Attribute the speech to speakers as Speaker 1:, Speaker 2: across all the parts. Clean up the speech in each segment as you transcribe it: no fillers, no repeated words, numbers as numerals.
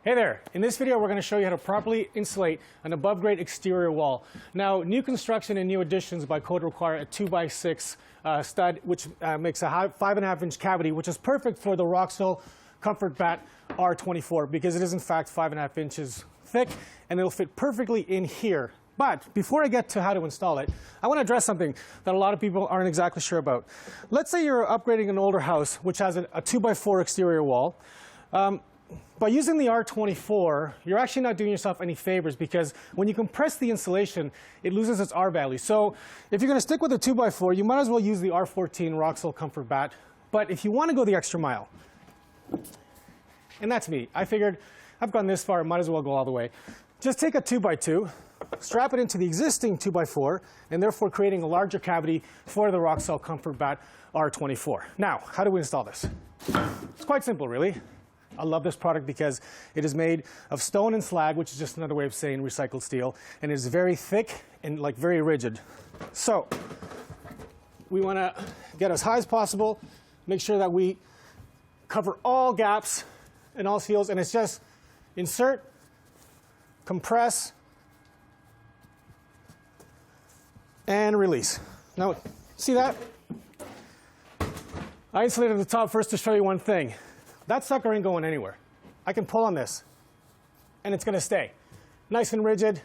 Speaker 1: Hey there! In this video we're going to show you how to properly insulate an above-grade exterior wall. Now, new construction and new additions by code require a 2x6 stud, which makes a 5.5 inch cavity, which is perfect for the Roxul ComfortBatt R24 because it is in fact 5.5 inches thick and it'll fit perfectly in here. But before I get to how to install it, I want to address something that a lot of people aren't exactly sure about. Let's say you're upgrading an older house which has a 2x4 exterior wall. By using the R24, you're actually not doing yourself any favors because when you compress the insulation, it loses its R value. So if you're going to stick with a 2x4, you might as well use the R14 Roxul ComfortBatt. But if you want to go the extra mile, and that's me, I figured I've gone this far, might as well go all the way. Just take a 2x2, strap it into the existing 2x4, and therefore creating a larger cavity for the Roxul ComfortBatt R24. Now, how do we install this? It's quite simple, really. I love this product because it is made of stone and slag, which is just another way of saying recycled steel, and it is very thick and very rigid. So we want to get as high as possible, make sure that we cover all gaps and all seals, and it's just insert, compress, and release. Now, see that? I insulated the top first to show you one thing. That sucker ain't going anywhere. I can pull on this, and it's going to stay. Nice and rigid,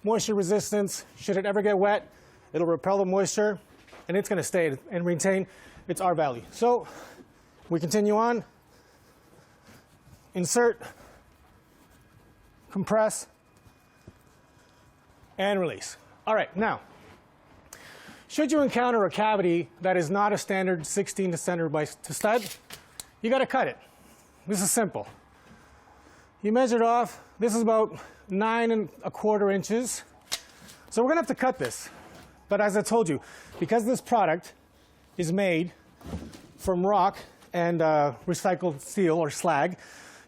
Speaker 1: moisture resistance. Should it ever get wet, it'll repel the moisture, and it's going to stay and retain its R value. So we continue on. Insert, compress, and release. All right, now, should you encounter a cavity that is not a standard 16 to center by stud, you got to cut it. This is simple. You measure it off. This is about 9¼ inches. So we're going to have to cut this. But as I told you, because this product is made from rock and recycled steel or slag,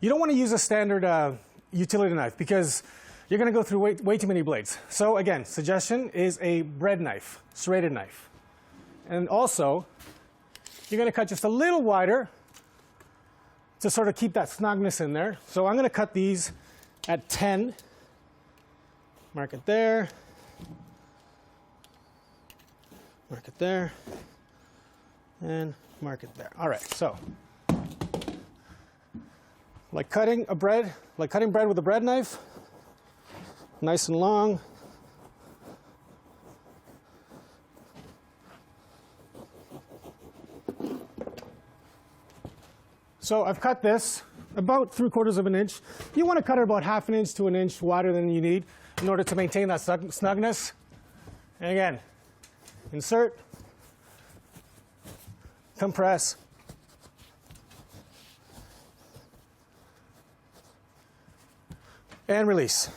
Speaker 1: you don't want to use a standard utility knife because you're going to go through way too many blades. So again, suggestion is a bread knife, serrated knife. And also, you're going to cut just a little wider to sort of keep that snugness in there. So I'm going to cut these at 10. Mark it there. Mark it there. And mark it there. All right, so like cutting bread with a bread knife, nice and long. So I've cut this about 3/4 inch. You want to cut it about 1/2 inch to 1 inch wider than you need in order to maintain that snugness. And again, insert, compress, and release.